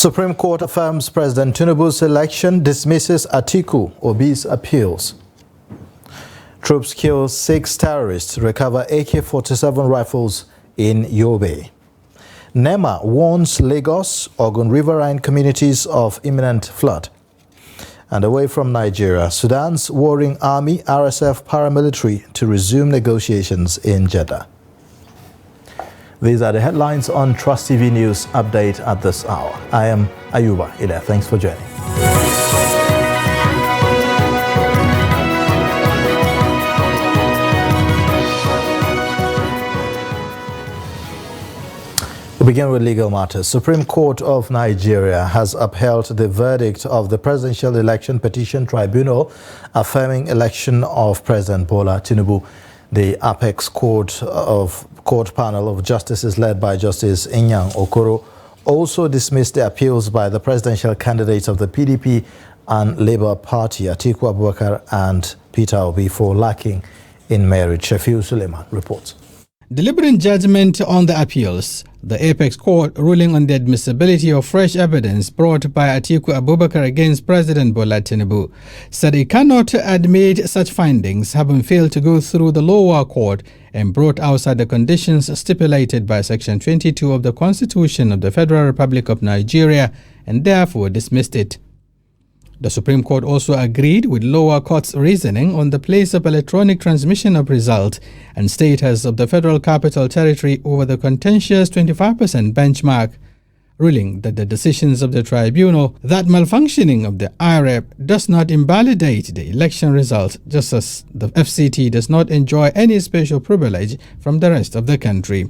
Supreme Court affirms President Tinubu's election, dismisses Atiku Obi's appeals. Troops kill 6 terrorists, recover AK-47 rifles in Yobe. NEMA warns Lagos, Ogun riverine communities of imminent flood. And away from Nigeria, Sudan's warring army, RSF paramilitary to resume negotiations in Jeddah. These are the headlines on Trust TV News Update at this hour. I am Ayuba Ile. Thanks for joining. We begin with legal matters. Supreme Court of Nigeria has upheld the verdict of the Presidential Election Petition Tribunal affirming election of President Bola Tinubu. The Apex Court panel of justices led by Justice Inyang Okoro also dismissed the appeals by the presidential candidates of the PDP and Labour Party, Atiku Abubakar and Peter Obi, for lacking in merit. Shafiu Suleiman reports. Deliberating judgment on the appeals, the Apex Court ruling on the admissibility of fresh evidence brought by Atiku Abubakar against President Bola Tinubu said it cannot admit such findings having failed to go through the lower court and brought outside the conditions stipulated by Section 22 of the Constitution of the Federal Republic of Nigeria and therefore dismissed it. The Supreme Court also agreed with lower court's reasoning on the place of electronic transmission of result and status of the Federal Capital Territory over the contentious 25% benchmark, ruling that the decisions of the tribunal that malfunctioning of the IREP does not invalidate the election result, just as the FCT does not enjoy any special privilege from the rest of the country.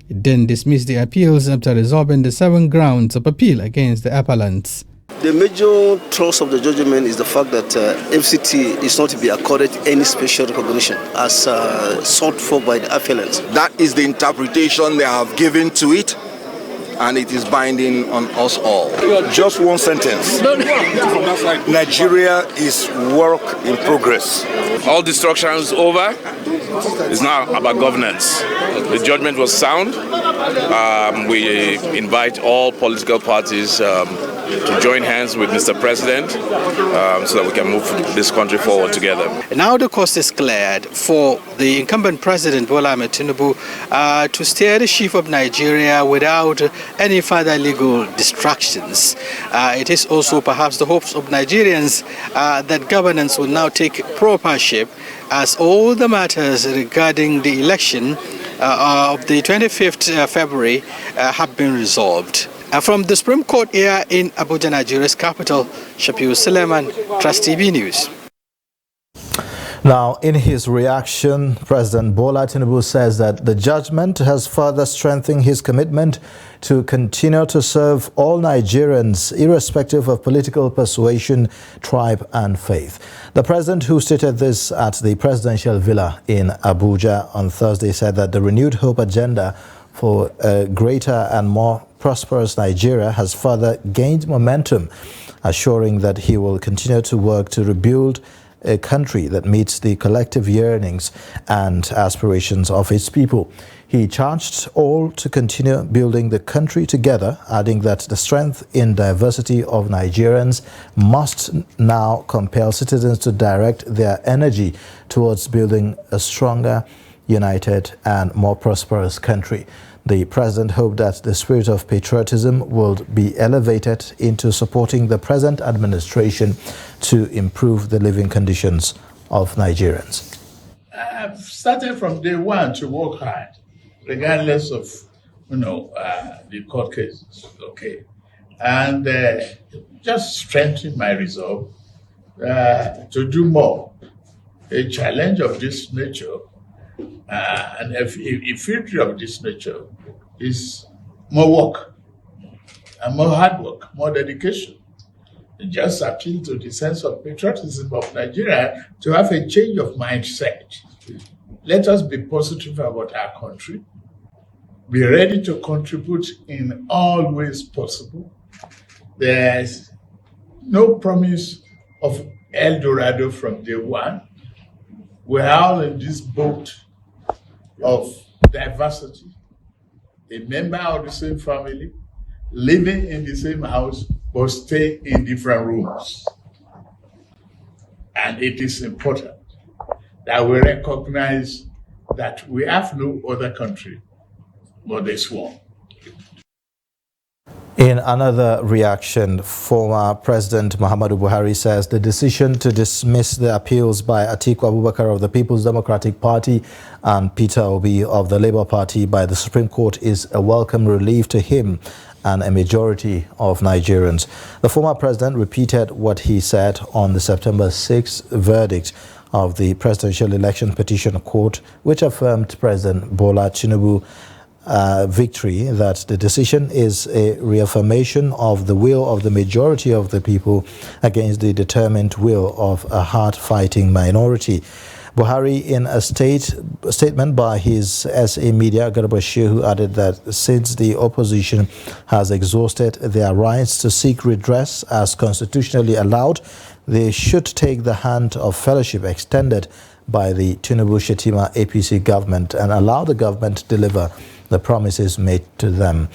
It then dismissed the appeals after resolving the 7 grounds of appeal against the appellants. The major thrust of the judgment is the fact that FCT is not to be accorded any special recognition as sought for by the appellants. That is the interpretation they have given to it, and it is binding on us all. Just one sentence. Nigeria is work in progress. All destruction is over. It's now about governance. The judgment was sound. We invite all political parties to join hands with Mr. President so that we can move this country forward together. Now the coast is cleared for the incumbent President Bola Tinubu to steer the ship of Nigeria without any further legal distractions. It is also perhaps the hopes of Nigerians that governance will now take proper shape as all the matters regarding the election of the 25th February have been resolved. From the Supreme Court here in Abuja, Nigeria's capital, Shafiu Suleiman, Trust TV News. Now, in his reaction, President Bola Tinubu says that the judgment has further strengthened his commitment to continue to serve all Nigerians, irrespective of political persuasion, tribe and faith. The president, who stated this at the presidential villa in Abuja on Thursday, said that the renewed hope agenda for a greater and more prosperous Nigeria has further gained momentum, assuring that he will continue to work to rebuild a country that meets the collective yearnings and aspirations of its people. He charged all to continue building the country together, adding that the strength in diversity of Nigerians must now compel citizens to direct their energy towards building a stronger, united and more prosperous country. The president hoped that the spirit of patriotism will be elevated into supporting the present administration to improve the living conditions of Nigerians. I've started from day one to work hard, regardless of, the court cases, okay? And just strengthen my resolve to do more. A challenge of this nature and a future of this nature is more work and more hard work, more dedication. It just appeal to the sense of patriotism of Nigeria to have a change of mindset. Let us be positive about our country, be ready to contribute in all ways possible. There's no promise of El Dorado from day one. We're all in this boat of diversity, a member of the same family, living in the same house but stay in different rooms. And it is important that we recognize that we have no other country but this one. In another reaction, former President Muhammadu Buhari says the decision to dismiss the appeals by Atiku Abubakar of the People's Democratic Party and Peter Obi of the Labour Party by the Supreme Court is a welcome relief to him and a majority of Nigerians. The former president repeated what he said on the September 6th verdict of the Presidential Election Petition Court, which affirmed President Bola Tinubu victory, that the decision is a reaffirmation of the will of the majority of the people against the determined will of a hard-fighting minority. Buhari, in a statement by his SA media, Garba Shehu, added that since the opposition has exhausted their rights to seek redress as constitutionally allowed, they should take the hand of fellowship extended by the Tinubu-Shetima APC government and allow the government to deliver the promises made to them.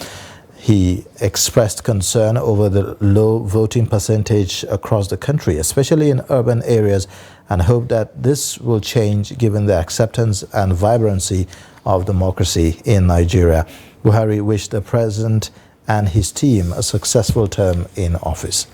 He expressed concern over the low voting percentage across the country, especially in urban areas, and hoped that this will change given the acceptance and vibrancy of democracy in Nigeria. Buhari wished the president and his team a successful term in office.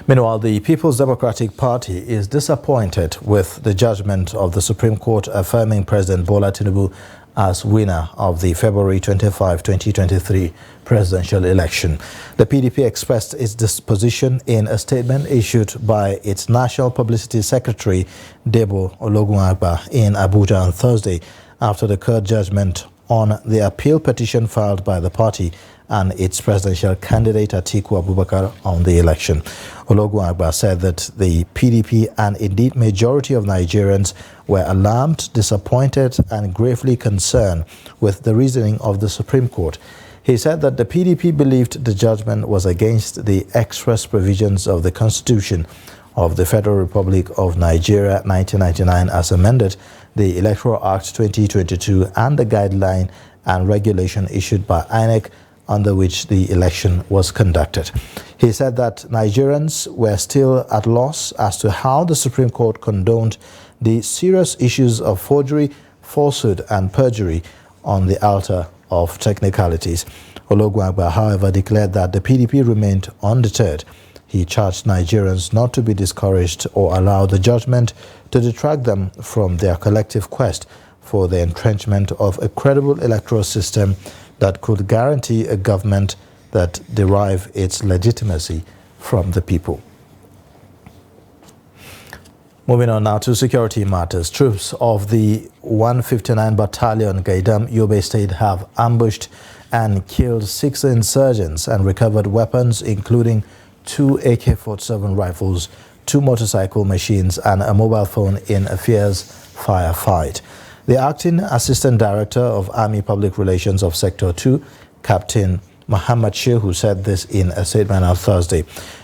Meanwhile, the People's Democratic Party is disappointed with the judgment of the Supreme Court affirming President Bola Tinubu as winner of the February 25, 2023 presidential election. The PDP expressed its disposition in a statement issued by its National Publicity Secretary, Debo Ologunagba, in Abuja on Thursday after the court judgment on the appeal petition filed by the party and its presidential candidate Atiku Abubakar on the election. Ologunagba said that the PDP and indeed majority of Nigerians were alarmed, disappointed and gravely concerned with the reasoning of the Supreme Court. He said that the PDP believed the judgment was against the express provisions of the Constitution of the Federal Republic of Nigeria 1999 as amended, the Electoral Act 2022 and the guideline and regulation issued by INEC under which the election was conducted. He said that Nigerians were still at loss as to how the Supreme Court condoned the serious issues of forgery, falsehood and perjury on the altar of technicalities. Ologunagba, however, declared that the PDP remained undeterred. He charged Nigerians not to be discouraged or allow the judgment to detract them from their collective quest for the entrenchment of a credible electoral system that could guarantee a government that derive its legitimacy from the people. Moving on now to security matters. Troops of the 159 Battalion, Gaidam, Yobe State have ambushed and killed 6 insurgents and recovered weapons including 2 AK-47 rifles, 2 motorcycle machines and a mobile phone in a fierce firefight. The Acting Assistant Director of Army Public Relations of Sector 2, Captain Muhammad Shehu, said this in a statement on Thursday.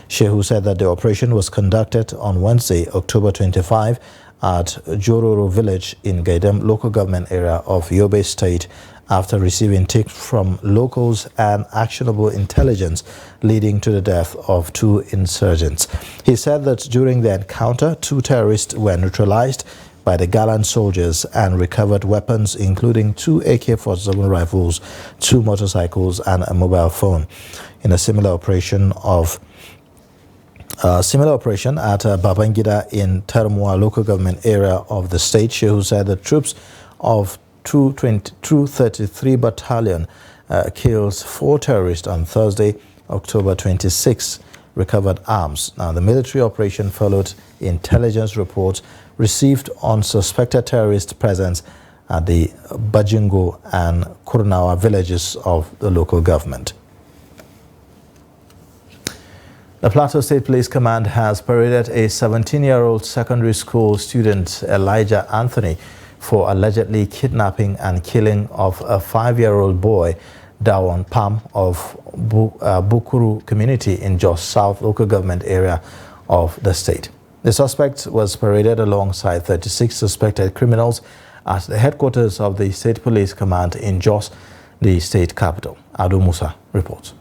Shehu said that the operation was conducted on Wednesday, October 25, at Jororo village in Gaidam local government area of Yobe State after receiving tips from locals and actionable intelligence leading to the death of 2 insurgents. He said that during the encounter, 2 terrorists were neutralized by the gallant soldiers and recovered weapons including 2 AK-47 rifles, 2 motorcycles and a mobile phone. In a similar operation at Babangida in Termua local government area of the state, Shehu said the troops of 233 Battalion killed 4 terrorists on Thursday, October 26, recovered arms. Now, the military operation followed intelligence reports received on suspected terrorist presence at the Bajingo and Kurunawa villages of the local government. The Plateau State Police Command has paraded a 17-year-old secondary school student, Elijah Anthony, for allegedly kidnapping and killing of a 5-year-old boy, Dawon Pam of Bukuru community in Jos South local government area of the state. The suspect was paraded alongside 36 suspected criminals at the headquarters of the State Police Command in Jos the state capital. Ado Musa reports.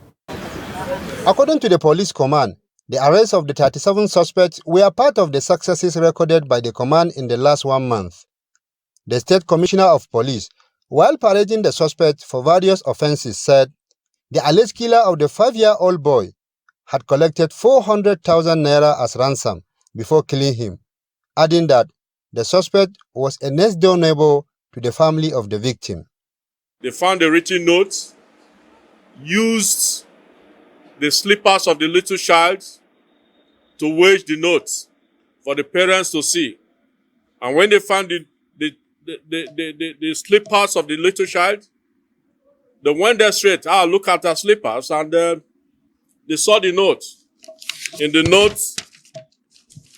According to the police command, the arrests of the 37 suspects were part of the successes recorded by the command in the last 1 month. The State Commissioner of Police, while parading the suspects for various offenses, said the alleged killer of the 5-year-old boy had collected 400,000 naira as ransom before killing him, adding that the suspect was a next-door neighbor to the family of the victim. They found a written note, used the slippers of the little child to wage the note for the parents to see. And when they found the slippers of the little child, they went there straight, look at the slippers, and they saw the note. In the note,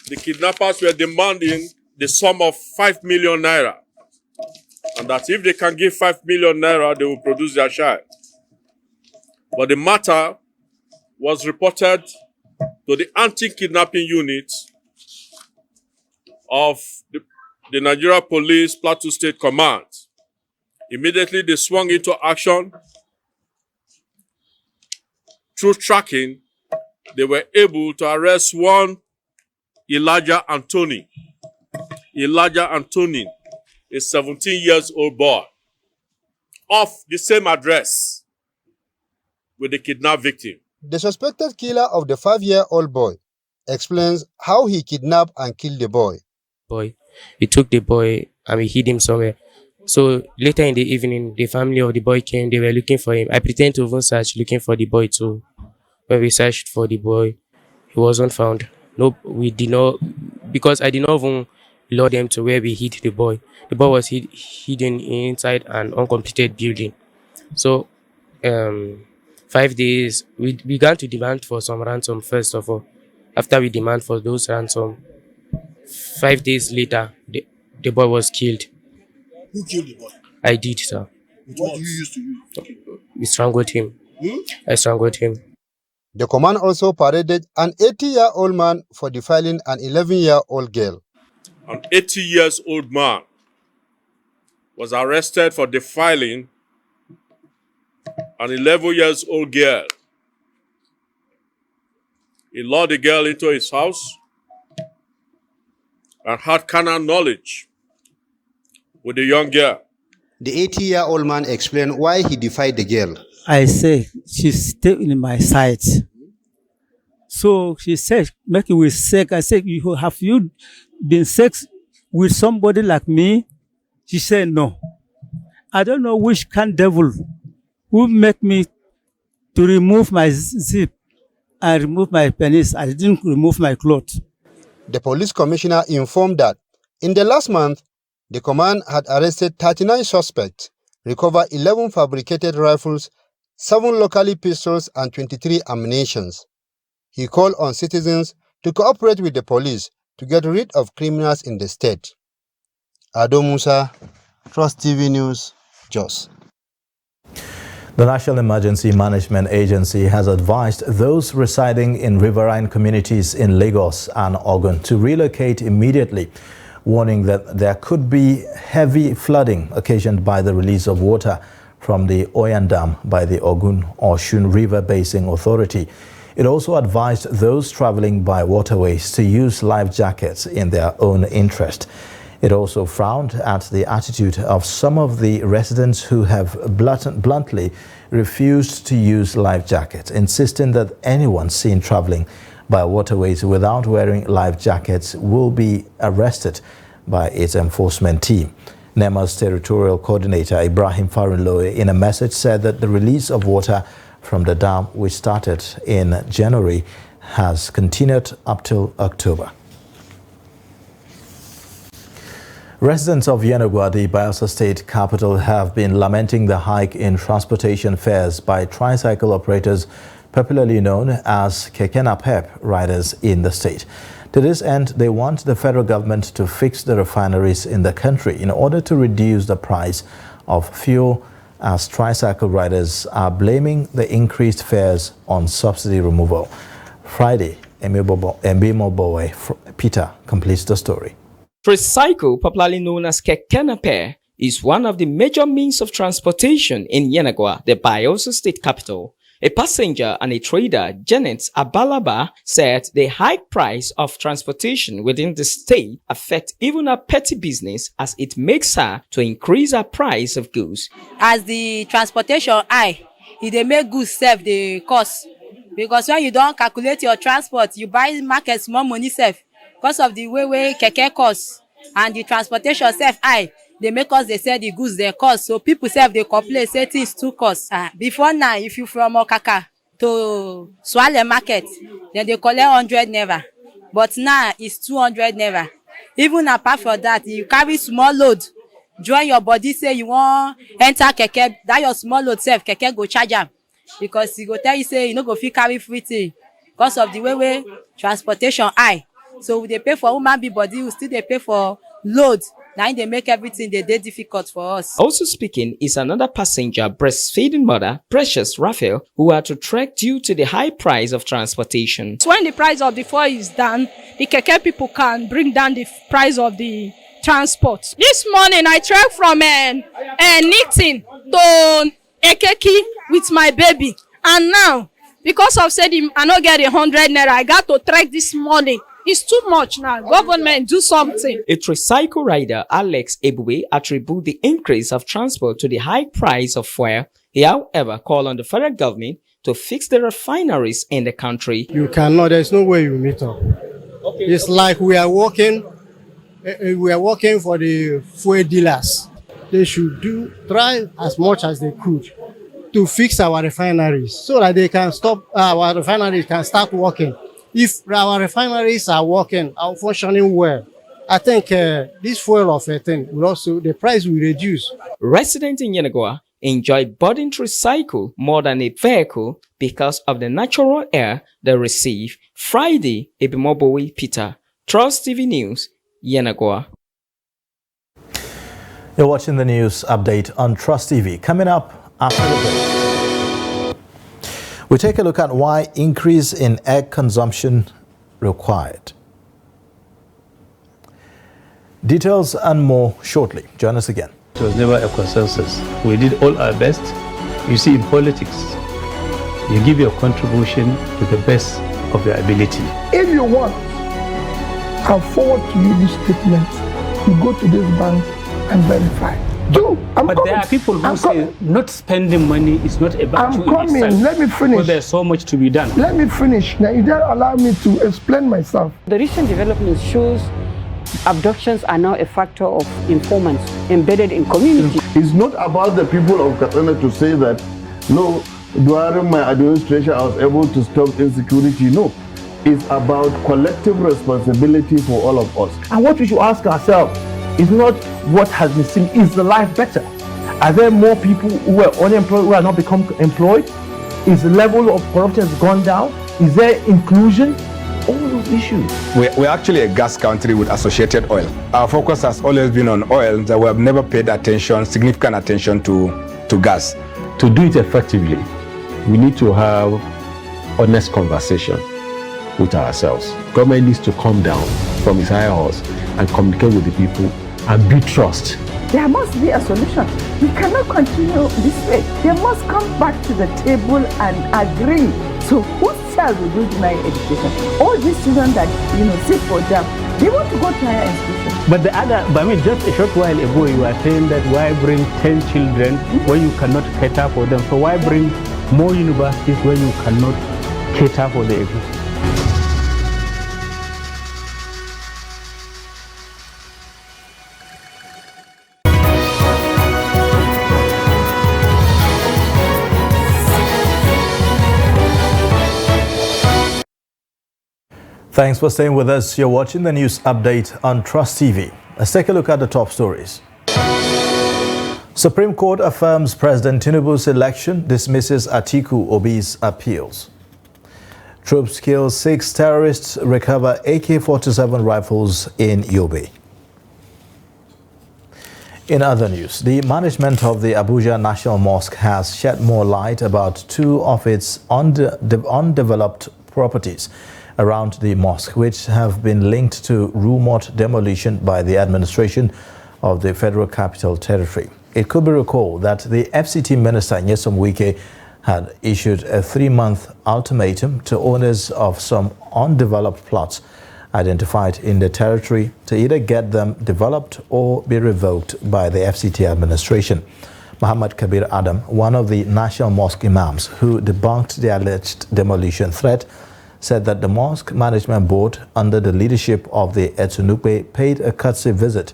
the kidnappers were demanding the sum of 5 million naira. And that if they can give 5 million naira, they will produce their child. But the matter was reported to the anti-kidnapping unit of the Nigeria Police Plateau State Command. Immediately they swung into action. Through tracking, they were able to arrest one Elijah Anthony. Elijah Anthony, a 17-year-old boy, off the same address with the kidnapped victim. The suspected killer of the 5-year-old boy explains how he kidnapped and killed the boy. He took the boy and we hid him somewhere. So later in the evening, the family of the boy came. They were looking for him. I pretended to even search looking for the boy too. When we searched for the boy, he wasn't found. No, we did not, because I did not even lure them to where we hid the boy. The boy was hidden inside an uncompleted building. So 5 days, we began to demand for some ransom first of all. After we demand for those ransom, 5 days later, the boy was killed. Who killed the boy? I did, sir. What do you use to use? We strangled him. I strangled him. The command also paraded an 80-year-old man for defiling an 11-year-old girl. An 80-year-old man was arrested for defiling an 11-year-old girl. He lured the girl into his house and had carnal knowledge with the young girl. The 80-year-old man explained why he defied the girl. I say, she stayed in my sight. So she said, making with sex. I said, have you been sex with somebody like me? She said, no. I don't know which kind devil who make me to remove my zip and remove my penis. I didn't remove my clothes. The police commissioner informed that in the last month, the command had arrested 39 suspects, recovered 11 fabricated rifles, 7 locally pistols, and 23 ammunitions. He called on citizens to cooperate with the police to get rid of criminals in the state. Ado Musa, Trust TV News, Jos. The National Emergency Management Agency has advised those residing in riverine communities in Lagos and Ogun to relocate immediately, warning that there could be heavy flooding occasioned by the release of water from the Oyan Dam by the Ogun-Osun River Basin Authority. It also advised those traveling by waterways to use life jackets in their own interest. It also frowned at the attitude of some of the residents who have bluntly refused to use life jackets, insisting that anyone seen traveling by waterways without wearing life jackets will be arrested by its enforcement team. NEMA's territorial coordinator Ibrahim Farinloe in a message said that the release of water from the dam, which started in January, has continued up till October. Residents of Yenagoa, the Bayelsa State capital, have been lamenting the hike in transportation fares by tricycle operators, popularly known as Keke Napep riders in the state. To this end, they want the federal government to fix the refineries in the country in order to reduce the price of fuel, as tricycle riders are blaming the increased fares on subsidy removal. Friday, Mbimobowe Peter completes the story. Tricycle, popularly known as Keke Napep, is one of the major means of transportation in Yenagoa, the Bayelsa state capital. A passenger and a trader, Janet Abalaba, said the high price of transportation within the state affects even her petty business as it makes her to increase her price of goods. As the transportation high, they make goods save the cost. Because when you don't calculate your transport, you buy market small money save. Because of the way keke costs and the transportation save high, they make us they sell the goods they cost. So people save they complain say things too cost. Before now, if you from Okaka to Swale market, then they collect 100 naira. But now it's 200 naira. Even apart from that, you carry small load. Join your body say you want enter keke, that your small load save keke go charge am. Because he go tell you say you no go fit carry everything because of the way transportation high. So they pay for human being body, we still they pay for load. Now they make everything they difficult for us. Also speaking is another passenger, breastfeeding mother, Precious Raphael, who had to trek due to the high price of transportation. So when the price of the fuel is down, the keke people can bring down the price of the transport. This morning I trek from Nixon to Ekeki with my baby, and now because of said I not get 100 naira, I got to trek this morning. It's too much now. Government do something. A tricycle rider, Alex Ebube, attribute the increase of transport to the high price of fuel. He, however, called on the federal government to fix the refineries in the country. You cannot. There's no way you meet up. Okay. It's like we are working for the fuel dealers. They should try as much as they could to fix our refineries so that they can stop, our refineries can start working. If our refineries are working, are functioning well, I think this fuel of ethane will also, the price will reduce. Residents in Yenagoa enjoy boarding tricycle more than a vehicle because of the natural air they receive. Friday, Ebimobowe Peter, Trust TV News, Yenagoa. You're watching the news update on Trust TV. Coming up after the break, we take a look at why increase in egg consumption required. Details and more shortly. Join us again. It was never a consensus. We did all our best. You see, in politics, you give your contribution to the best of your ability. If you want, I'll forward to you this statement. You go to this bank and verify. But there are people who say not spending money is not about you. I'm coming. Let me finish. Well, there's so much to be done. Let me finish. Now, you don't allow me to explain myself. The recent development shows abductions are now a factor of informants embedded in community. It's not about the people of Katsina to say that, no, during my administration I was able to stop insecurity. No. It's about collective responsibility for all of us. And what we should ask ourselves is not what has been seen, is the life better? Are there more people who are unemployed who have not become employed? Is the level of corruption has gone down? Is there inclusion? All those issues. We're actually a gas country with associated oil. Our focus has always been on oil, that we have never paid significant attention to gas. To do it effectively, we need to have honest conversation with ourselves. Government needs to come down from its high horse and communicate with the people and build trust. There must be a solution. We cannot continue this way. They must come back to the table and agree. So whose child will do deny education? All these children that sit for them, they want to go to higher institutions. But just a short while ago you were saying that why bring 10 children when you cannot cater for them? So why bring more universities when you cannot cater for the existing? Thanks for staying with us. You're watching the news update on Trust TV. Let's take a look at the top stories. Supreme Court affirms President Tinubu's election, dismisses Atiku Obi's appeals. Troops kill 6 terrorists, recover AK-47 rifles in Yobe. In other news, the management of the Abuja National Mosque has shed more light about 2 of its undeveloped properties around the mosque, which have been linked to rumored demolition by the administration of the Federal Capital Territory. It could be recalled that the FCT Minister Nyesom Wike had issued a 3-month ultimatum to owners of some undeveloped plots identified in the territory to either get them developed or be revoked by the FCT administration. Muhammad Kabir Adam, one of the National Mosque Imams who debunked the alleged demolition threat, said that the Mosque Management Board, under the leadership of the Etunukwe, paid a courtesy visit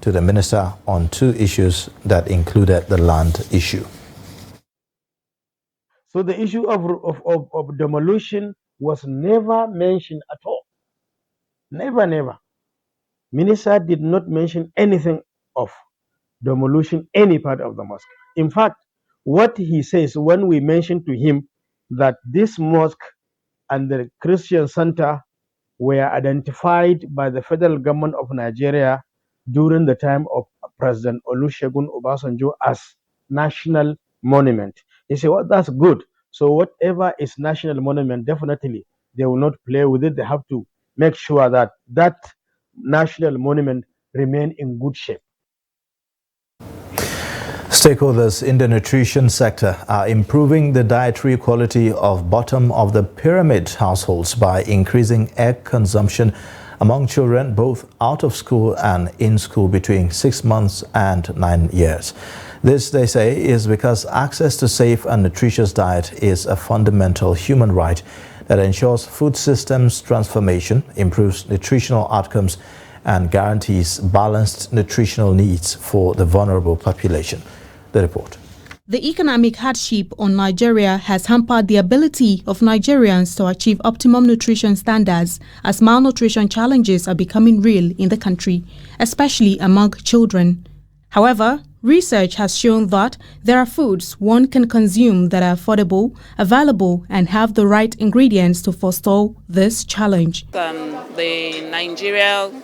to the minister on 2 issues that included the land issue. So the issue of demolition was never mentioned at all. Never. Minister did not mention anything of demolition any part of the mosque. In fact, what he says when we mentioned to him that this mosque and the Christian center were identified by the federal government of Nigeria during the time of President Olusegun Obasanjo as national monument. He said, well, that's good. So whatever is national monument, definitely they will not play with it. They have to make sure that that national monument remain in good shape. Stakeholders in the nutrition sector are improving the dietary quality of bottom-of-the-pyramid households by increasing egg consumption among children both out of school and in school between 6 months and 9 years. This, they say, is because access to safe and nutritious diet is a fundamental human right that ensures food systems transformation, improves nutritional outcomes, and guarantees balanced nutritional needs for the vulnerable population. The report. The economic hardship on Nigeria has hampered the ability of Nigerians to achieve optimum nutrition standards as malnutrition challenges are becoming real in the country, especially among children. However, research has shown that there are foods one can consume that are affordable, available, and have the right ingredients to forestall this challenge. The Nigerian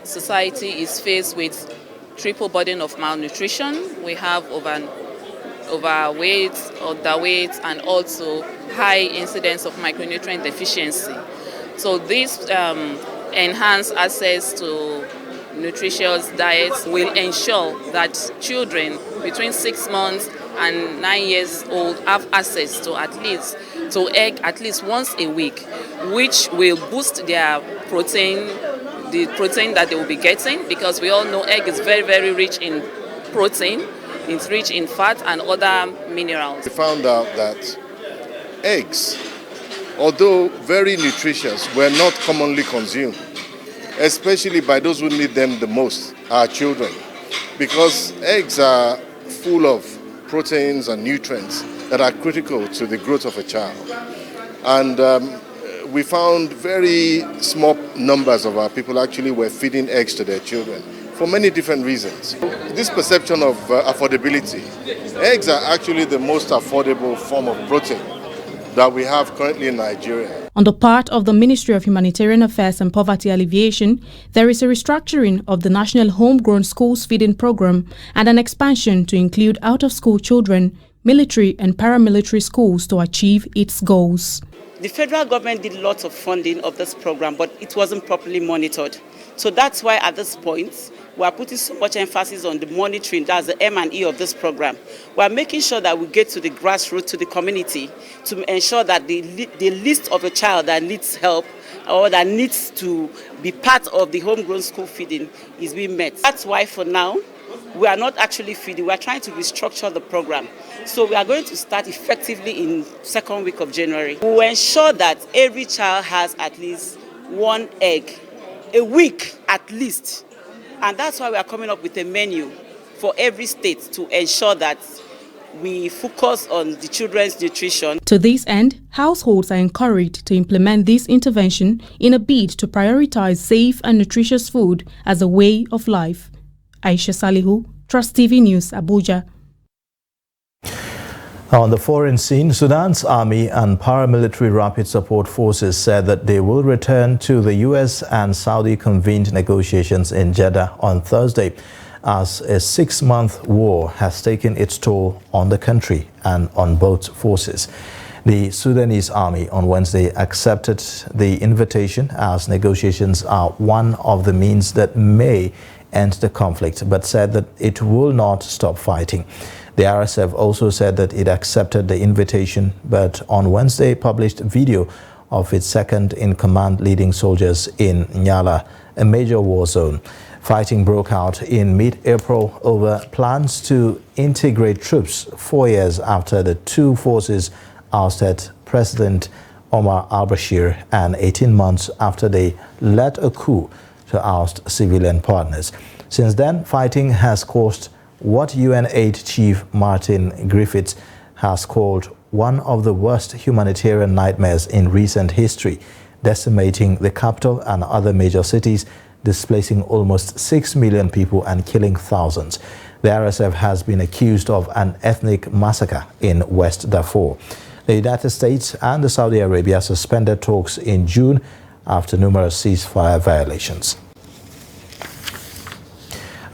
society is faced with triple burden of malnutrition. We have overweight, underweight, and also high incidence of micronutrient deficiency. So this enhanced access to nutritious diets will ensure that children between 6 months and 9 years old have access to egg at least once a week, which will boost their protein, the protein that they will be getting, because we all know egg is very, very rich in protein. It's rich in fat and other minerals. We found out that eggs, although very nutritious, were not commonly consumed, especially by those who need them the most, our children, because eggs are full of proteins and nutrients that are critical to the growth of a child. And we found very small numbers of our people actually were feeding eggs to their children for many different reasons. This perception of affordability, eggs are actually the most affordable form of protein that we have currently in Nigeria. On the part of the Ministry of Humanitarian Affairs and Poverty Alleviation, there is a restructuring of the National Homegrown Schools Feeding Program and an expansion to include out-of-school children, military and paramilitary schools to achieve its goals. The federal government did lots of funding of this program, but it wasn't properly monitored. So that's why at this point, we are putting so much emphasis on the monitoring, that's the M&E of this program. We are making sure that we get to the grassroots, to the community, to ensure that the list of a child that needs help or that needs to be part of the homegrown school feeding is being met. That's why for now, we are not actually feeding, we are trying to restructure the program. So we are going to start effectively in second week of January. We will ensure that every child has at least 1 egg a week at least. And that's why we are coming up with a menu for every state to ensure that we focus on the children's nutrition. To this end, households are encouraged to implement this intervention in a bid to prioritize safe and nutritious food as a way of life. Aisha Salihu, Trust TV News, Abuja. On the foreign scene, Sudan's army and paramilitary rapid support forces said that they will return to the U.S. and Saudi-convened negotiations in Jeddah on Thursday, as a 6-month war has taken its toll on the country and on both forces. The Sudanese army on Wednesday accepted the invitation as negotiations are one of the means that may end the conflict, but said that it will not stop fighting. The RSF also said that it accepted the invitation, but on Wednesday published video of its second-in-command leading soldiers in Nyala, a major war zone. Fighting broke out in mid-April over plans to integrate troops 4 years after the two forces ousted President Omar al-Bashir and 18 months after they led a coup to oust civilian partners. Since then, fighting has caused what UN Aid Chief Martin Griffiths has called one of the worst humanitarian nightmares in recent history, decimating the capital and other major cities, displacing almost 6 million people and killing thousands. The RSF has been accused of an ethnic massacre in West Darfur. The United States and Saudi Arabia suspended talks in June after numerous ceasefire violations.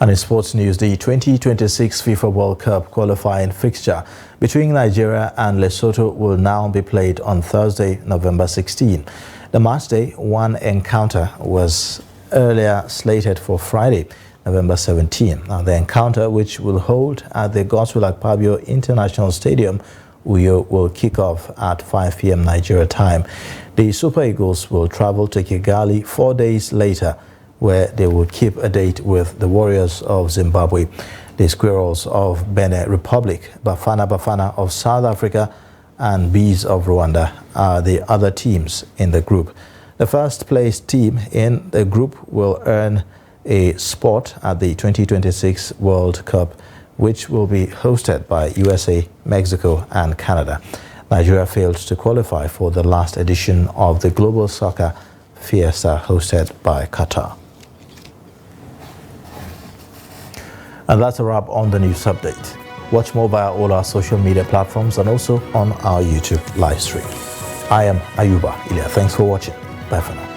And in sports news, the 2026 FIFA World Cup qualifying fixture between Nigeria and Lesotho will now be played on Thursday, November 16. The match day one encounter was earlier slated for Friday, November 17. Now, the encounter, which will hold at the Godswill Akpabio International Stadium, Uyo, will kick off at 5 p.m. Nigeria time. The Super Eagles will travel to Kigali 4 days later, where they will keep a date with the Warriors of Zimbabwe, the Squirrels of Benin Republic, Bafana of South Africa, and Bees of Rwanda are the other teams in the group. The first placed team in the group will earn a spot at the 2026 World Cup, which will be hosted by USA, Mexico, and Canada. Nigeria failed to qualify for the last edition of the Global Soccer Fiesta hosted by Qatar. And that's a wrap on the news update. Watch more via all our social media platforms and also on our YouTube live stream. I am Ayuba Ilya. Thanks for watching. Bye for now.